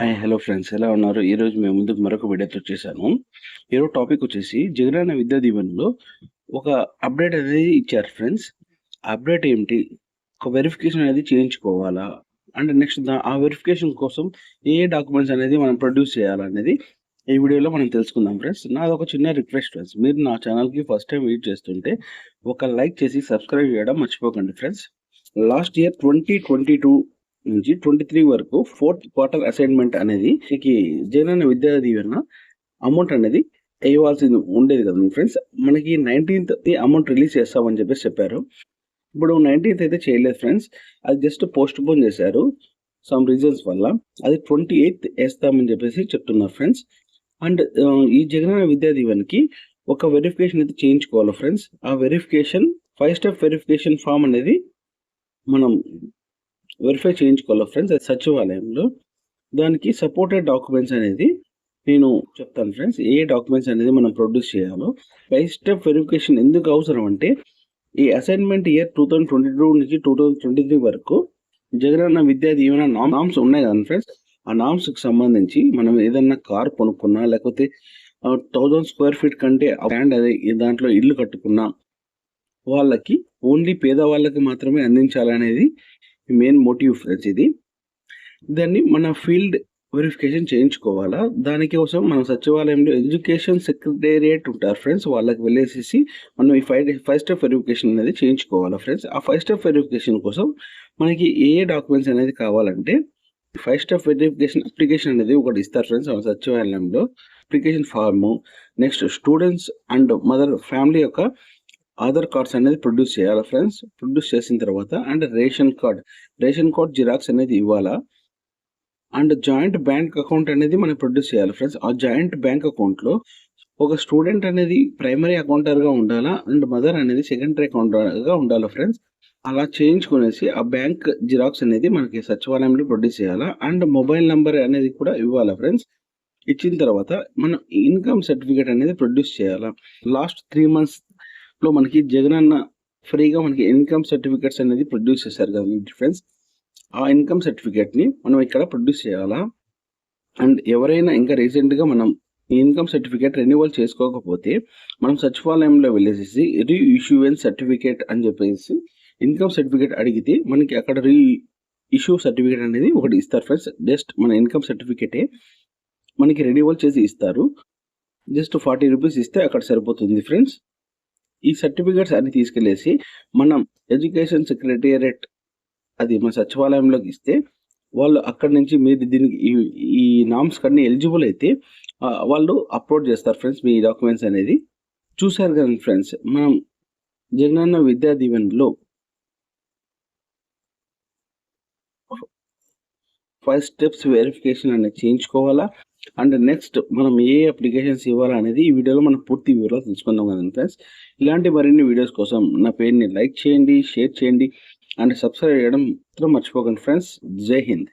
Hi hello friends, ఎలా ఉన్నారు? ఈరోజు మేము ముందుకు మరొక వీడియోతో వచ్చేసాను. ఈరోజు టాపిక్ వచ్చేసి జగనన్న విద్యా దీవెనలో ఒక అప్డేట్ అనేది ఇచ్చారు ఫ్రెండ్స్. అప్డేట్ ఏమిటి? ఒక వెరిఫికేషన్ అనేది చేయించుకోవాలా? అండ్ నెక్స్ట్ ఆ వెరిఫికేషన్ కోసం ఏ డాక్యుమెంట్స్ అనేది మనం ప్రొడ్యూస్ చేయాలనేది ఈ వీడియోలో మనం తెలుసుకుందాం ఫ్రెండ్స్. నాది ఒక చిన్న రిక్వెస్ట్ ఫ్రెండ్స్, మీరు నా ఛానల్కి ఫస్ట్ టైం విజిట్ చేస్తుంటే ఒక లైక్ చేసి సబ్స్క్రైబ్ చేయడం మర్చిపోకండి ఫ్రెండ్స్. లాస్ట్ ఇయర్ 2022 నుంచి 23 వరకు 4th క్వార్టర్ అసైన్మెంట్ అనేది జగనన్న విద్యా దీవెన అమౌంట్ అనేది వేయవలసింది ఉండేది కదా ఫ్రెండ్స్. మనకి 19th అమౌంట్ రిలీజ్ చేస్తామని చెప్పారు. ఇప్పుడు 19th అయితే చేయలేదు ఫ్రెండ్స్, అది జస్ట్ పోస్ట్ పోన్ చేశారు సమ్ రీజన్స్ వల్ల. అది 28th వేస్తామని చెప్తున్నారు ఫ్రెండ్స్. అండ్ ఈ జగనన్న విద్యా దీవెనకి ఒక వెరిఫికేషన్ అయితే చేయించుకోవాలి ఫ్రెండ్స్. ఆ వెరిఫికేషన్ 5 స్టెప్ వెరిఫికేషన్ ఫామ్ అనేది మనం వెరిఫై చేయించుకోవాలి ఫ్రెండ్స్, అది సచివాలయంలో. దానికి సపోర్టెడ్ డాక్యుమెంట్స్ అనేది నేను చెప్తాను ఫ్రెండ్స్, ఏ డాక్యుమెంట్స్ అనేది మనం ప్రొడ్యూస్ చేయాలో. 5 స్టెప్ వెరిఫికేషన్ ఎందుకు అవసరం అంటే, ఈ అసైన్మెంట్ ఇయర్ 2022 నుంచి 2023 వరకు జగనన్న విద్యా దీవెన నామ్స్ ఉన్నాయి కదా ఫ్రెండ్స్. ఆ నామ్స్కి సంబంధించి మనం ఏదన్నా కార్ కొనుక్కున్నా, లేకపోతే 1000 స్క్వేర్ ఫీట్ కంటే ల్యాండ్ అదే దాంట్లో ఇల్లు కట్టుకున్నా వాళ్ళకి ఓన్లీ పేదవాళ్ళకి మాత్రమే అందించాలనేది మెయిన్ మోటివ్ ఫ్రెండ్స్. ఇది దాన్ని మన ఫీల్డ్ వెరిఫికేషన్ చేయించుకోవాలా. దానికోసం మనం సచివాలయంలో ఎడ్యుకేషన్ సెక్రటేరియట్ ఉంటారు ఫ్రెండ్స్, వాళ్ళకి వెళ్ళేసి మనం ఈ 5 స్టెప్ వెరిఫికేషన్ అనేది చేయించుకోవాలా ఫ్రెండ్స్. ఆ 5 స్టెప్ వెరిఫికేషన్ కోసం మనకి ఏ డాక్యుమెంట్స్ అనేది కావాలంటే, 5 స్టెప్ వెరిఫికేషన్ అప్లికేషన్ అనేది ఒకటి ఇస్తారు ఫ్రెండ్స్ మన సచివాలయంలో. Application form, next students and mother family యొక్క ఆధార్ కార్డ్స్ అనేది ప్రొడ్యూస్ చేయాలి ఫ్రెండ్స్. ప్రొడ్యూస్ చేసిన తర్వాత అండ్ రేషన్ కార్డ్ జిరాక్స్ అనేది ఇవ్వాలా. అండ్ జాయింట్ బ్యాంక్ అకౌంట్ అనేది మనం ప్రొడ్యూస్ చేయాలి ఫ్రెండ్స్. ఆ జాయింట్ బ్యాంక్ అకౌంట్లో ఒక స్టూడెంట్ అనేది ప్రైమరీ అకౌంటర్గా ఉండాలా, అండ్ మదర్ అనేది సెకండరీ అకౌంటర్గా ఉండాలి ఫ్రెండ్స్. అలా చేయించుకునేసి ఆ బ్యాంక్ జిరాక్స్ అనేది మనకి సచివాలయంలో ప్రొడ్యూస్ చేయాలా. అండ్ మొబైల్ నెంబర్ అనేది కూడా ఇవ్వాలా ఫ్రెండ్స్. ఇచ్చిన తర్వాత మనం ఇన్కమ్ సర్టిఫికేట్ అనేది ప్రొడ్యూస్ చేయాలా. లాస్ట్ 3 months లో మనకి జగనన్న ఫ్రీగా మనకి ఇన్కమ్ సర్టిఫికేట్స్ అనేది ప్రొడ్యూస్ చేశారు కదా ఫ్రెండ్స్. ఆ ఇన్కమ్ సర్టిఫికేట్ని మనం ఇక్కడ ప్రొడ్యూస్ చేయాలా. అండ్ ఎవరైనా ఇంకా రీసెంట్గా మనం ఇన్కమ్ సర్టిఫికేట్ రెన్యువల్ చేసుకోకపోతే మనం సచివాలయంలో వెళ్ళేసి రీ ఇష్యూయన్స్ సర్టిఫికేట్ అని చెప్పేసి ఇన్కమ్ సర్టిఫికేట్ అడిగితే మనకి అక్కడ రీ ఇష్యూ సర్టిఫికేట్ అనేది ఒకటి ఇస్తారు ఫ్రెండ్స్. జస్ట్ మన ఇన్కమ్ సర్టిఫికేటే మనకి రెన్యువల్ చేసి ఇస్తారు. జస్ట్ 40 రూపీస్ ఇస్తే అక్కడ సరిపోతుంది ఫ్రెండ్స్. ఈ సర్టిఫికేట్స్ అన్ని తీసుకెళ్ళేసి మనం ఎడ్యుకేషన్ సెక్రటేరియట్ అది మన సచివాలయంలోకి ఇస్తే వాళ్ళు అక్కడి నుంచి మీరు దీనికి ఈ నామ్స్ కన్నీ ఎలిజిబుల్ అయితే వాళ్ళు అప్లోడ్ చేస్తారు ఫ్రెండ్స్ మీ డాక్యుమెంట్స్ అనేది. చూసారు కదా ఫ్రెండ్స్, మనం జగనన్న విద్యా దీవెనలో 5 స్టెప్స్ వెరిఫికేషన్ అనేది చేయించుకోవాలా. అండ్ నెక్స్ట్ మనం ఏ అప్లికేషన్స్ ఇవ్వాలా అనేది ఈ వీడియోలో మనం పూర్తి వివరాలు తెలుసుకుందాం కదా ఫ్రెండ్స్. ఇలాంటి మరిన్ని వీడియోస్ కోసం నా పేరుని లైక్ చేయండి, షేర్ చేయండి అండ్ సబ్స్క్రైబ్ చేయడం మాత్రం మర్చిపోకండి ఫ్రెండ్స్. జై హింద్.